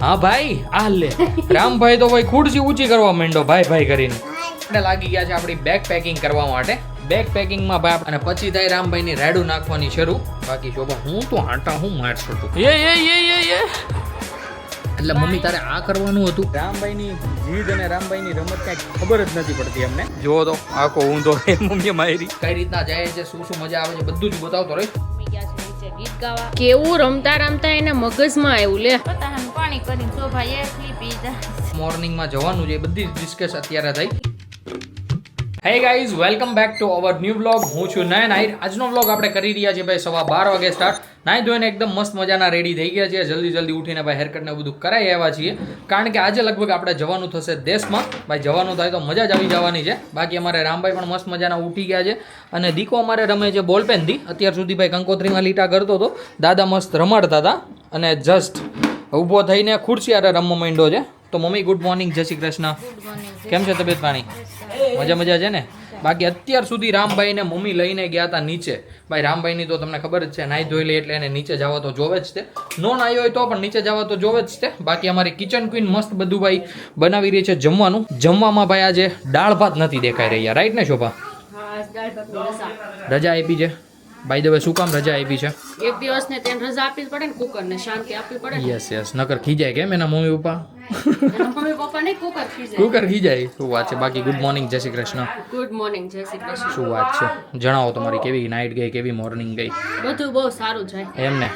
હા ભાઈ આ લે રામભાઈ તો ભાઈ ખુરશી ઊંચી કરવા માંડ્યો ભાઈ ભાઈ કરીને આપણે લાગી ગયા છે આપણી બેગ પેકિંગ કરવા માટે બેગ પેકિંગમાં ભાઈ અને પછી થાય રામભાઈની રેડું નાખવાની શરૂ બાકી શોભા હું તો હાંટા હું મારશું તું એ એટલે મમ્મી તારે આ કરવાનું હતું રામભાઈની જીદ અને રામભાઈની રમત કાંઈ ખબર જ નથી પડતી અમને જો તો આખો ઊંધો મમ્મી મારી કઈ રીતના જાય છે શું શું મજા આવે છે બધું જ બતાવતો રહી ગીત ગાવા કેવું રમતા રમતા એને મગજમાં આવ્યું લે પતાહાનું પાણી કરીને શોભા એકલી પી જાય મોર્નિંગમાં જવાનું છે એ બધી ડિસ્કસ અત્યારે થઈ hey guys welcome back to our new vlog હું છું નયન આહિર આજનો વ્લોગ આપણે કરી રહ્યા છીએ ભાઈ 12:15 વાગે સ્ટાર્ટ નાઈ ધોઈને એકદમ મસ્ત મજાના રેડી થઈ ગયા છીએ જલ્દી ઉઠીને ભાઈ હેરકટ ને બધું કરાઈ આવ્યા છીએ કારણ કે આજે લગભગ આપણે જવાનું થશે દેશમાં ભાઈ જવાનું થાય તો મજા જ આવી જવાની છે બાકી અમારે રામભાઈ પણ મસ્ત મજાના ઉઠી ગયા છે અને દીકો અમારે રમે છે બોલપેનથી અત્યાર સુધી ભાઈ કંકોત્રીમાં લીટા કરતો હતો દાદા મસ્ત રમાડતા હતા અને જસ્ટ ઊભો થઈને ખુરશી આરે રમવા માંડ્યો છે તો મમ્મી ગુડ મોર્નિંગ જય શ્રી કૃષ્ણ કેમ છે તબિયત પાણી મજા છે ને બાકી અત્યાર સુધી રામભાઈને મમ્મી લઈને ગયા હતા નીચે ભાઈ રામભાઈની તો તમને ખબર જ છે નાઈ ધોઈ લે એટલે એને નીચે જવા તો જોવે જ તે નો નાયો હોય તો પણ નીચે જવા તો જોવે જ તે બાકી અમારી કિચન ક્વીન મસ્ત બધું ભાઈ બનાવી રહી છે જમવાનું જમવામાં ભાઈ આજે દાળ ભાત નથી દેખાઈ રહ્યા રાઈટ ને શોભા રજા આપી છે ભાઈ દવે શું કામ રજા આપી છે એક દિવસ ને તેને રજા આપવી પડે ને કુકર ને શાંતિ આપવી પડે યસ નકર ખીજાય કેમ એના મમ્મી પપ્પા મમ્મી પપ્પા ને કુકર ખીજાય કુકર ખીજાય શું વાત છે બાકી ગુડ મોર્નિંગ જય શ્રી કૃષ્ણ ગુડ મોર્નિંગ જય શ્રી કૃષ્ણ શું વાત છે જણાવો તમારી કેવી નાઇટ ગઈ કેવી મોર્નિંગ ગઈ બધું બહુ સારું જાય એમને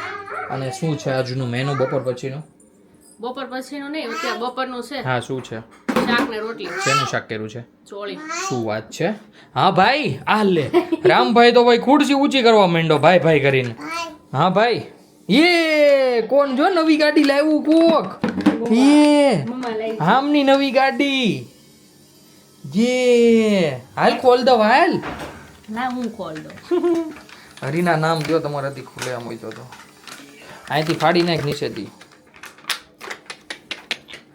અને શું છે આજનું મેનુ બપોર પછીનું બપોર પછીનું નહીં અત્યારે બપોરનું છે હા શું છે શાક ને રોટલી શેનું શાક કર્યું છે ચોળી શું વાત છે હા ભાઈ આ લે રામભાઈ તો ભાઈ ખુરશી ઊંચી કરવા માંડ્યો ભાઈ ભાઈ કરીને હા ભાઈ એ કોણ જો નવી ગાડી લાવ્યું કોક એ આમની નવી ગાડી જે હાલ ખોલ દો હાલ ના હું ખોલ દઉં હરીના નામ દો તમારાથી ખુલે આમ હોય તો અહીંથી ફાડી નાખ નીચેથી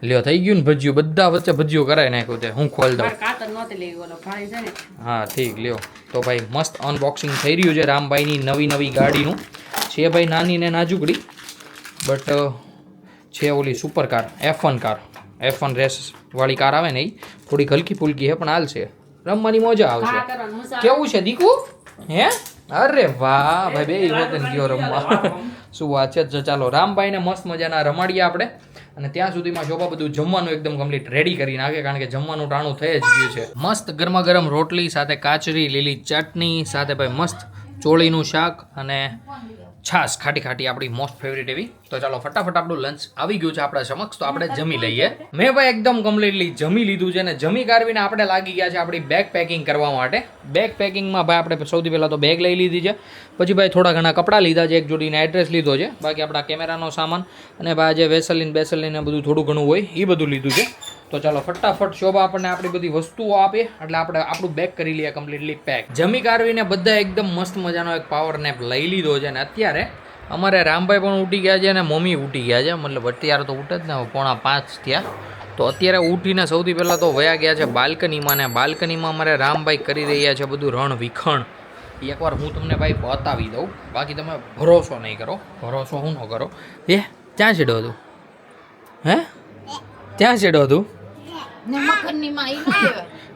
લ્યો થઈ ગયું ને ભજીયું બધા વચ્ચે ભજીયું કરાવી નાખ્યું તે હું ખોલ દઉં કાતર નહોતી લેવી ઓલો ફાડી જાય ને હા ઠીક લ્યો તો ભાઈ મસ્ત અનબોક્સિંગ થઈ રહ્યું છે રામભાઈની નવી ગાડીનું છે ભાઈ નાની ને નાજુકડી બટ છે ઓલી સુપર કાર F1 રેસ વાળી કાર આવે ને એ થોડી હલકી ફુલકી છે પણ હાલ છે રમવાની મજા આવશે કેવું છે દીકુ હે અરે વાહ ભાઈ બે વતન ગયો રમવા શું વાત છે ચાલો રામભાઈને મસ્ત મજાના રમાડીએ આપણે અને ત્યાં સુધીમાં શોભા બધું જમવાનું એકદમ કમ્પ્લીટ રેડી કરી નાખે કારણ કે જમવાનું ટાણું થઈ જ ગયું છે મસ્ત ગરમા ગરમ રોટલી સાથે કાચરી લીલી ચટણી સાથે ભાઈ મસ્ત ચોળીનું શાક અને છાશ ખાટી આપણી મોસ્ટ ફેવરિટ એવી તો ચાલો ફટાફટ આપણું લંચ આવી ગયું છે આપણા સમક્ષ તો આપણે જમી લઈએ મેં ભાઈ એકદમ કમ્પ્લીટલી જમી લીધું છે અને જમી કાઢવીને આપણે લાગી ગયા છે આપણી બેગ પેકિંગ કરવા માટે બેગ પેકિંગમાં ભાઈ આપણે સૌથી પહેલાં તો બેગ લઈ લીધી છે પછી ભાઈ થોડા ઘણા કપડાં લીધા છે એક જોડીને એડ્રેસ લીધો છે બાકી આપણા કેમેરાનો સામાન અને ભાઈ જે વેસલીન ને બધું થોડું ઘણું હોય એ બધું લીધું છે તો ચાલો ફટાફટ શોભા આપણને આપણી બધી વસ્તુઓ આપે એટલે આપણે આપણું બેગ કરી લઈએ કમ્પ્લીટલી પેક જમી કાઢવીને બધા એકદમ મસ્ત મજાનો એક પાવર નેપ લઈ લીધો છે અને અત્યારે અમારે રામભાઈ પણ ઉઠી ગયા છે અને મમ્મી ઉઠી ગયા છે મતલબ અત્યારે તો ઉઠે જ ને 4:45 થયા તો અત્યારે ઉઠીને સૌથી પહેલાં તો વયા ગયા છે બાલ્કનીમાં ને બાલ્કનીમાં અમારે રામભાઈ કરી રહ્યા છે બધું રણ વિખણ એકવાર હું તમને ભાઈ બતાવી દઉં બાકી તમે ભરોસો નહીં કરો ભરોસો હું ન કરો એ ક્યાં છેડો હતું હે ક્યાં છેડો હતું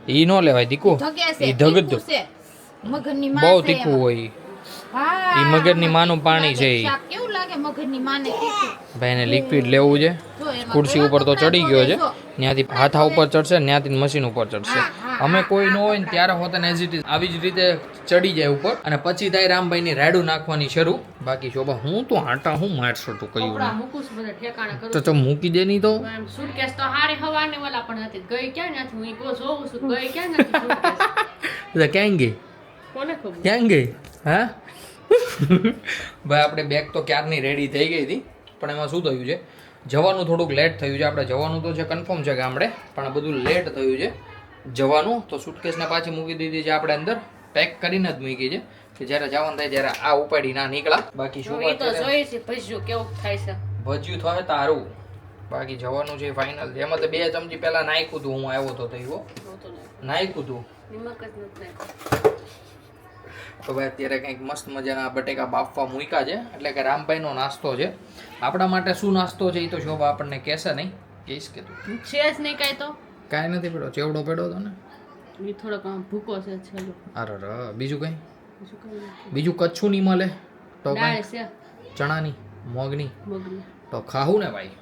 ઈ નો લેવાય દીકુ ઈ ધગદ બહુ તીખું હોય ઈ મગજની માનું પાણી છે કેવું લાગે મગજની માને ભાઈ એને લિક્વિડ લેવું છે ખુરશી ઉપર તો ચડી ગયો છે ત્યાંથી હાથા ઉપર ચડશે ત્યાંથી મશીન ઉપર ચડશે અમે કોઈ ન હોય ને ત્યારે હોતા એઝ ઇટ ઇઝ આવી જ રીતે ચડી જાય ઉપર અને પછી થાય રામભાઈની રેડું નાખવાની શરૂ બાકી શોભા હું તો હાંટા હું મારશું તું કહ્યું તો મૂકી દે નહીં તો સુટકેસ તો હારે હવાને વાલા પણ હતી ગઈ ક્યાં નથી હું જોઉં છું ગઈ ક્યાં નથી ક્યાં ગઈ કોને ખબર ક્યાં ગઈ હા ભાઈ આપણે બેગ તો ક્યારની રેડી થઈ ગઈ હતી પણ એમાં શું થયું છે જવાનું થોડુંક લેટ થયું છે આપણે જવાનું તો છે કન્ફર્મ છે ગામડે પણ બધું લેટ થયું છે જવાનું તો સુટકેસને પાછી મૂકી દીધી છે આપણે અંદર પેક કરીને જ મૂકી છે કે જ્યારે જવાનું થાય ત્યારે આ ઉપાડી ના નીકળા બાકી શું તો જોઈ છે ભજ્યું કેવું થાય છે ભજ્યું થાય તારું બાકી જવાનું છે ફાઇનલ એમાં તો 2 ચમચી પહેલા નાખ્યું હતું હું આવ્યો તો થયો નાખ્યું હતું તો ભાઈ અત્યારે કંઈક મસ્ત મજાના બટેકા બાફવા મૂક્યા છે, એટલે કે રામભાઈનો નાસ્તો છે. આપણા માટે શું નાસ્તો છે એ તો શોભા આપણને કહેશે નહીં, કહીશ કે તું છે જ નહીં કાંઈ તો કાંઈ નથી પડ્યો, ચેવડો પડ્યો હતો ને એ થોડોક આમ ભૂકો છે છેલ્લો. અરે બીજું કંઈ બીજું કંઈ નથી. બીજું કચ્છું નહીં મળે તો દાળ કાંઈ છે ચણાની મગની મગની. તો ખાવું ને ભાઈ,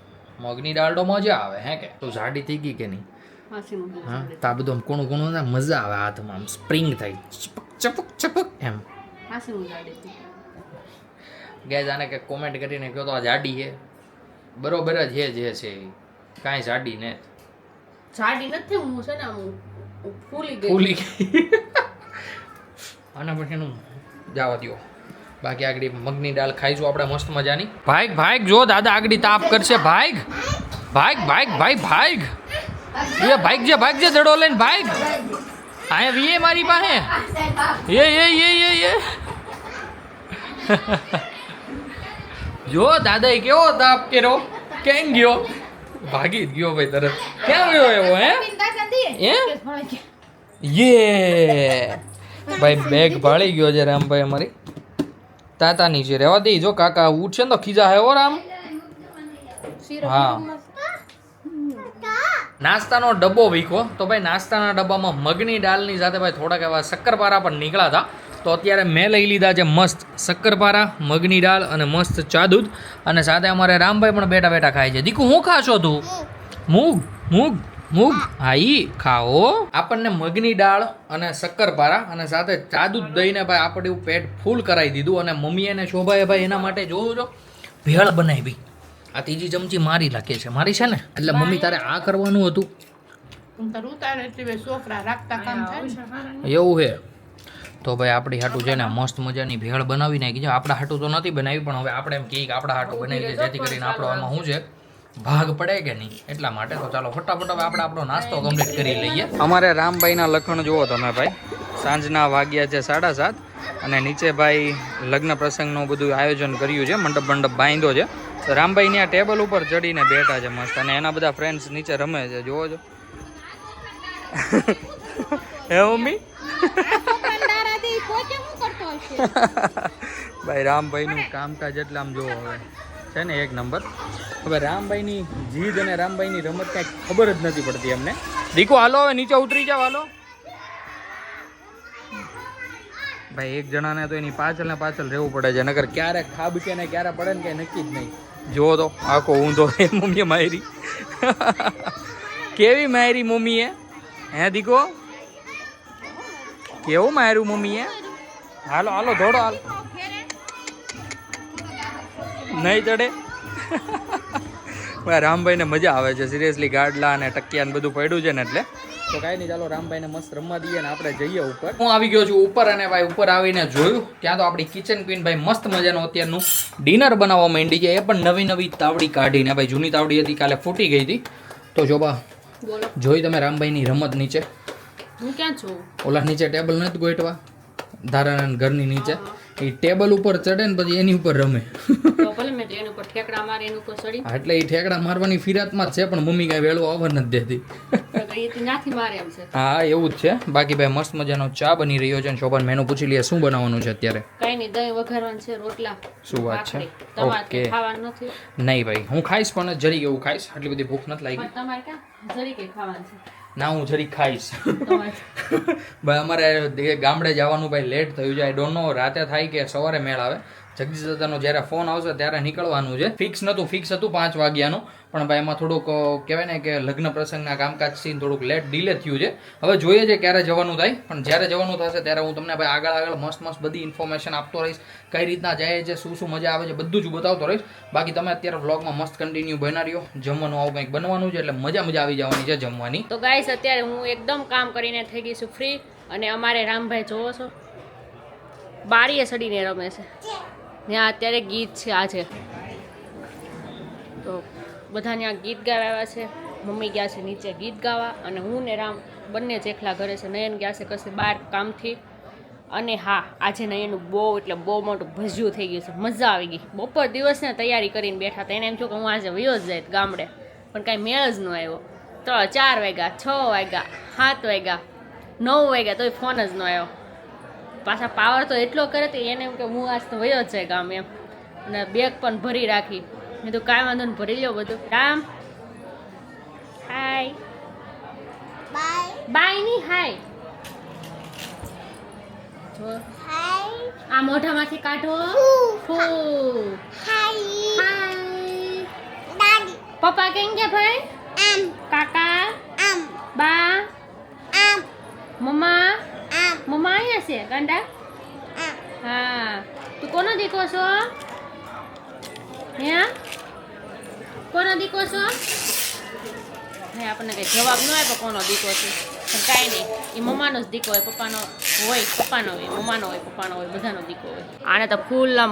મગની દાળ તો મજા આવે હે કે તું જાડી થઈ ગઈ કે નહીં? હાસીનું બહુ હા સારું. તો આ બધું આમ કોણું કોણું ને મજા આવે હાથમાં, આમ સ્પ્રિંગ થાય ચપક ચપક ચપક એમ. હાસીનું જાડી છે. ગેસ આને કે કોમેન્ટ કરીને કહો તો આ જાડી છે, બરોબર જ જે છે એ કાંઈ જાડી ને જાડી નથી, હું છે ને આમ ફૂલી ગઈ. ફૂલી ગઈ. આના પછી એનું જવા દો, બાકી આગળ મગની દાળ ખાઈશું આપણે મસ્ત મજાની. ભાઈક ભાઈક જો દાદા આગળ તાપ કરશે, ભાઈક ભાઈક ભાઈક ભાઈ ભાઈક એ ભાઈક જે દડો લઈને ભાઈક આયા વીએ મારી પાસે એ જો દાદા કેવો તાપ કર્યો, કેમ ગયો? ભાગી જ ગયો ભાઈ તરત. ક્યાં ગયો એવો હે યે ભાઈ બેગ ભાળી ગયો છે રામભાઈ અમારી તાતા નીચે રહેવા દઈ. જો કાકા ઉઠશે ને તો ખીજા હે ઓ રામ. હા નાસ્તાનો ડબ્બો વીખો તો ભાઈ નાસ્તાના ડબ્બામાં મગની દાળની સાથે ભાઈ થોડાક એવા શક્કરપારા પણ નીકળ્યા હતા. તો અત્યારે મેં લઈ લીધા છે મસ્ત શક્કરપારા, મગની દાળ અને મસ્ત ચા દૂધ. અને સાથે અમારે રામભાઈ પણ બેઠા બેઠા ખાય છે. દીકુ શું ખાશો તું? મૂગ મૂગ મૂગ હા ઈ ખાઓ. આપણને મગની દાળ અને શક્કરપારા અને સાથે ચા દૂધ દઈને ભાઈ આપણે પેટ ફૂલ કરાવી દીધું. અને મમ્મીએ ને શોભાએ ભાઈ એના માટે જોયું છો ભેળ બનાવી. આ ત્રીજી ચમચી મારી લાગે છે, મારી છે ને એટલે મમ્મી તારે આ કરવાનું હતું એવું છે. તો ભાઈ આપણી હાટું છે ને મસ્ત મજાની ભેળ બનાવી નાખી છે. આપણા હાટું તો નથી બનાવી પણ હવે આપણે એમ કહીએ કે આપણા હાટું બનાવી છે જેથી કરીને આપણો આમાં શું છે ભાગ પડે કે નહીં એટલા માટે. તો ચાલો ફટાફટ હવે આપણે આપણો નાસ્તો કમ્પ્લીટ કરી લઈએ. અમારે રામભાઈના લખણ જુઓ તમે ભાઈ, સાંજના વાગ્યા છે 7:30 અને નીચે ભાઈ લગ્ન પ્રસંગનું બધું આયોજન કર્યું છે, મંડપ મંડપ બાંધ્યો છે. તો રામભાઈ ત્યાં ટેબલ ઉપર ચડીને બેઠા છે મસ્ત અને એના બધા ફ્રેન્ડ્સ નીચે રમે છે, જોવો છો હે મમ્મી. ભાઈ રામભાઈનું કામકાજ એટલે આમ જોવો હવે છે ને એક નંબર. હવે રામભાઈની જીદ અને રામભાઈની રમત કાંઈ ખબર જ નથી પડતી એમને. દીકો હાલો હવે નીચે ઉતરી જાવ હાલો. ભાઈ એક જણાને તો એની પાછળ ને પાછળ રહેવું પડે છે, નકર ક્યારે ખાબકે ને ક્યારે પડે ને કઈ નક્કી જ નહીં. જુઓ તો આખો ઊંધો એ મમ્મીએ મારી કેવી મારી મમ્મીએ હે દીકો, કેવું માર્યું મમ્મીએ. હાલો હાલો દોડો હાલો, નહીં ચડે. રામભાઈને મજા આવે છે સિરિયસલી, ગાડલા અને ટકિયા ને બધું પડ્યું છે ને એટલે. તો કાંઈ નહીં, ચાલો રામભાઈને મસ્ત રમવા દઈએ ને આપણે જઈએ ઉપર. હું આવી ગયો છું ઉપર અને ભાઈ ઉપર આવીને જોયું ત્યાં તો આપણી કિચન ક્વીન ભાઈ મસ્ત મજાનું અત્યારનું ડિનર બનાવવા માંડી છે. એ પણ નવી નવી તાવડી કાઢીને, ભાઈ જૂની તાવડી હતી કાલે ફૂટી ગઈ હતી. તો જોબા જોઈ તમે રામભાઈની રમત નીચે, હું ક્યાં છું? ઓલા નીચે ટેબલ નથી ગોઠવા ધારાના ઘરની નીચે, એ ટેબલ ઉપર ચડે ને પછી એની ઉપર રમે. તો ભલે મેં એની ઉપર ઠેકડા મારી એની ઉપર ચડી. એટલે એ ઠેકડા મારવાની ફિરાતમાં જ છે પણ મમ્મી કાંઈ વેળો આવવા નથી દેતી. નાથી મારે એમ છે. હા એવું જ છે. બાકી ભાઈ મસ્ત મજાનો ચા બની રહ્યો છે. શોભાન મેનુ પૂછી લઈએ શું બનાવવાનું છે અત્યારે. કઈ નહીં, દહીં વઘારવાનું છે, રોટલા. શું વાત છે? તમારે ખાવાનું નથી? નહીં ભાઈ હું ખાઈશ પણ જરી એવું ખાઈશ, આટલી બધી ભૂખ નથી લાગી. તમારે ક્યાં જરી કઈ ખાવાનું છે? ના હું જરી ખાઈશ. ભાઈ અમારે ગામડે જવાનું ભાઈ લેટ થયું છે. આઈ ડોન્ટ નો રાતે થાય કે સવારે મેળ આવે. જગદીશ દાદાનો જ્યારે ફોન આવશે ત્યારે નીકળવાનું છે. ફિક્સ હતું 5 વાગ્યાનું પણ ભાઈ એમાં થોડુંક કહેવાય ને કે લગ્ન પ્રસંગના કામકાજથી થોડુંક લેટ ડીલે થયું છે. હવે જોઈએ છે ક્યારે જવાનું થાય, પણ જ્યારે જવાનું થશે ત્યારે હું તમને ભાઈ આગળ મસ્ત મસ્ત બધી ઇન્ફોર્મેશન આપતો રહીશ. કઈ રીતના જાય છે, શું શું મજા આવે છે, બધું જ બતાવતો રહીશ. બાકી તમે અત્યારે વ્લોગમાં મસ્ત કન્ટિન્યુ બના રહ્યો. જમવાનું આવું કંઈક બનવાનું છે એટલે મજા આવી જવાની છે જમવાની. તો ગાઈસ અત્યારે હું એકદમ કામ કરીને થઈ ગઈ છું ફ્રી. અને અમારે રામભાઈ જોવો છો બારીએ સડીને રમે છે. ત્યાં અત્યારે ગીત છે આજે, તો બધા ત્યાં ગીત ગાવા આવ્યા છે. મમ્મી ગયા છે નીચે ગીત ગાવા અને હું ને રામ બંને જ એકલા ઘરે છે. નયન ગયા છે કશે બહાર કામથી. અને હા આજે નયનનું બહુ એટલે બહુ મોટું ભજ્યું થઈ ગયું છે. મજા આવી ગઈ. બપોર દિવસને તૈયારી કરીને બેઠા હતા. એને એમ થયું કે હું આજે વયો જ જાય ગામડે, પણ કાંઈ મેળ જ ન આવ્યો. 3 4 વાગ્યા, 6 વાગ્યા, 7 વાગ્યા, 9 વાગ્યા તોય ફોન જ ન આવ્યો. પાછા પાવર તો એટલો કરે તો એને એમ કે હું આજ તો વયો જ જાય ગામ એમ, અને બેગ પણ ભરી રાખી. મેં તો કાંઈ વાંધો ને ભરી લ્યો બધું. રામ હાય બાય ની હાય જો આ મોઢામાંથી કાઢો. ફૂ હાય પપ્પા કેમ ગયા ભાઈ? કાકા બા મમ્મા મમ્મા અહીંયા છે ગાંડા. હા તું કોનો દીકો છો? હે કોનો દીકો છો? હે આપણને કઈ જવાબ ન આપ્યો કોનો દીકો છે, પણ કાંઈ નહીં, એ મમ્માનો જ દીકો હોય, પપ્પાનો હોય પપ્પાનો હોય, મમ્માનો હોય પપ્પાનો હોય, બધાનો દીકો હોય. આને તો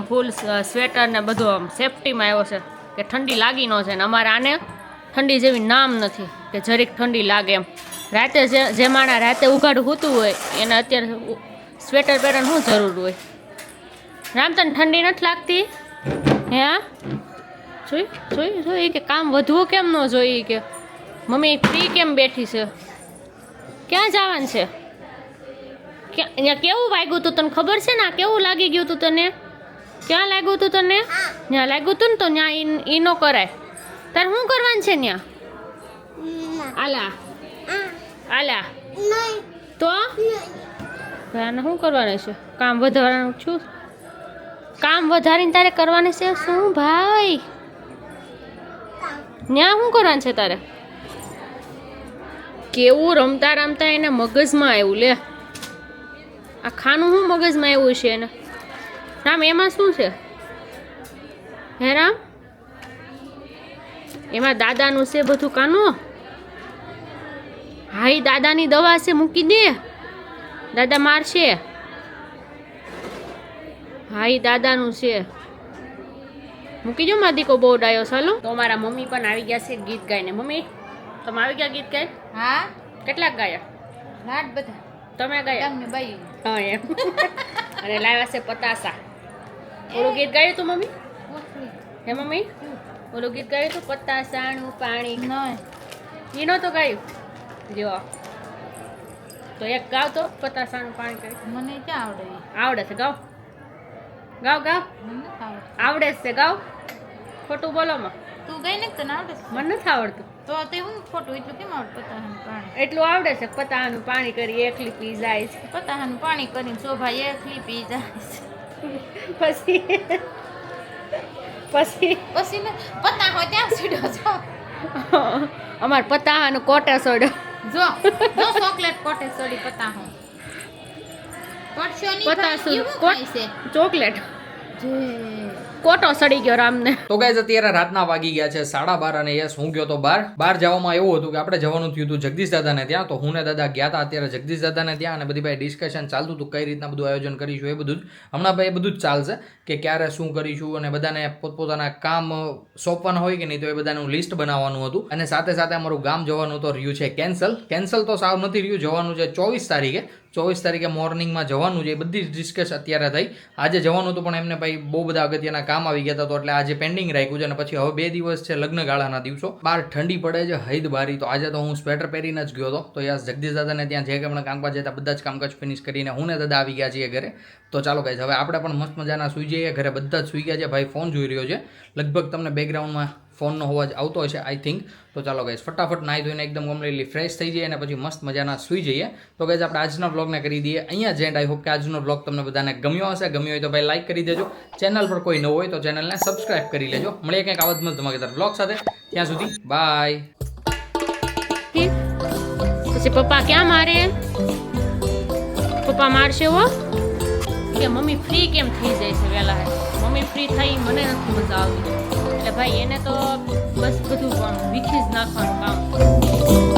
ફૂલ સ્વેટર ને બધું આમ સેફટીમાં આવ્યો છે કે ઠંડી લાગી ન છે, ને અમારે આને ઠંડી જેવી નામ નથી કે જરીક ઠંડી લાગે એમ. રાતે જે માણા રાતે ઉઘાડું હોતું હોય એને અત્યારે સ્વેટર પહેરવાની શું જરૂર હોય? રામ તને ઠંડી નથી લાગતી? હે જોઈ કે કામ વધવું કેમ ન જોઈએ, કે મમ્મી ફ્રી કેમ બેઠી છે? ક્યાં જવાનું છે? અહીંયા કેવું વાગ્યું તું તને ખબર છે ને? કેવું લાગી ગયું તું તને? ક્યાં લાગ્યું તું તને? ત્યાં લાગ્યું તું ને તો ત્યાં ઈ ન કરાય. તારે શું કરવાનું છે ત્યાં? આલા તો આને શું કરવાનું છે? કામ વધારવાનું છું? કામ વધારીને તારે કરવાનું છે શું ભાઈ? ત્યાં શું કરવાનું છે તારે? કેવું રમતા રમતા એને મગજમાં આવ્યું લે. આ ખાનું શું મગજમાં આવ્યું છે એને? રામ એમાં શું છે? હે રામ એમાં દાદાનું છે બધું કાનું? હા એ દાદાની દવા છે, મૂકી દે, દાદા મારશે. હા એ દાદાનું છે, મૂકી દો. મારી દીકો બહુ ડાયો. ચાલો તો મારા મમ્મી પણ આવી ગયા છે ગીત ગાઈને. મમ્મી તમે આવી ગયા ગીત ગાય? હા કેટલાક ગાયા? લાડ બધા તમે ગાયા? તમને બાઈ હા એમ. અને લાવ્યા છે પતાસા. ઓલું ગીત ગાયું તું મમ્મી? હે મમ્મી ઓલું ગીત ગાયું તું પતાસાનું પાણી? નહીં એ નહોતું ગાયું? જો તો એક ગાવ તો પતાસાનું પાણી કરી. મને ક્યાં આવડે ઈ? આવડે છે, ગાવ ગાવ ગાવ. મને નથી આવડતું. આવડે છે, ગાવ. ખોટું બોલો માં. તું ગઈ ને તને આવડે છે? મને નથી આવડતું. તો તે હું ખોટું એટલું કેમ આવડે? પતાહાનું પાણી એટલું આવડે છે, પતાનું પાણી કરી એકલી પી જાય છે. પતાહાનું પાણી કરીને શોભા એકલી પી જાય છે. પછી પછી ને પતા હોય ત્યાં સીધો છો. અમાર પતાહાનું કોટે સોડ્યો. જો ચોકલેટ કોટે સોડી પતા હું પડશો ની પતાસું એવું ખાય છે. ચોકલેટ જે કોટો સડી ગયો રામને. તો ગાઈઝ અત્યારે રાતના વાગી ગયા છે 12:30 અને યસ હું ગયો તો બહાર જવામાં એવું હતું કે આપણે જવાનું થયું હતું જગદીશ દાદાને ત્યાં. તો હું ને દાદા ગયા હતા અત્યારે જગદીશ દાદાને ત્યાં, અને બધી ભાઈ ડિસ્કશન ચાલતું હતું કઈ રીતના બધું આયોજન કરીશું. એ બધું જ હમણાં ભાઈ બધું જ ચાલશે કે ક્યારે શું કરીશું, અને બધાને પોતપોતાના કામ સોંપવાના હોય કે નહીં, તો એ બધાનું લિસ્ટ બનાવવાનું હતું. અને સાથે સાથે અમારું ગામ જવાનું તો રહ્યું છે કેન્સલ તો સાવ નથી રહ્યું, જવાનું છે 24 તારીખે મોર્નિંગમાં જવાનું છે. એ બધી જ ડિસ્કસ અત્યારે થઈ. આજે જવાનું હતું પણ એમને ભાઈ બહુ બધા અગત્યના કામ આવી ગયા હતા, તો એટલે આજે પેન્ડિંગ રાખ્યું છે. અને પછી હવે 2 દિવસ છે લગ્નગાળાના દિવસો, બહાર ઠંડી પડે છે હૈદ બારી. તો આજે તો હું સ્વેટર પહેરીને જ ગયો હતો. તો યસ જગદીશ દાદાને ત્યાં જે કે હમણાં કામકાજ હતા બધા જ કામકાજ ફિનિશ કરીને હું ને દાદા આવી ગયા છીએ ઘરે. તો ચાલો ગાઈઝ હવે આપણે પણ મસ્ત મજાના સૂઈ જઈએ. ઘરે બધા જ સૂઈ ગયા છે. ભાઈ ફોન જોઈ રહ્યો છે, લગભગ તમને બેકગ્રાઉન્ડમાં ફોનનો અવાજ આવતો હશે આઈ થિંક. તો ચાલો ગાઈઝ ફટાફટ નાહી ધોઈને એકદમ કમ્પ્લીટલી ફ્રેશ થઈ જઈએ અને પછી મસ્ત મજાના સૂઈ જઈએ. તો ગાઈઝ આપણે આજના વ્લોગને કરી દઈએ અહીંયા જ એન્ડ. આઈ હોપ કે આજનો વ્લોગ તમને બધાને ગમ્યો હશે. ગમ્યો હોય તો ભાઈ લાઈક કરી દેજો. ચેનલ પર કોઈ ન હોય તો ચેનલને સબસ્ક્રાઇબ કરી લેજો. મળીએ કંઈક આવા જ મસ્ત ધમાકેદાર વ્લોગ સાથે. ત્યાં સુધી બાય. પછી પપ્પા ક્યાં મારે? પપ્પા મારશે હો કે મમ્મી ફ્રી કેમ થઈ જાય છે વહેલા? મમ્મી ફ્રી થઈ મને નથી મજા આવતી. એટલે ભાઈ એને તો બસ બધું વીખી જ નાખવાનું કામ.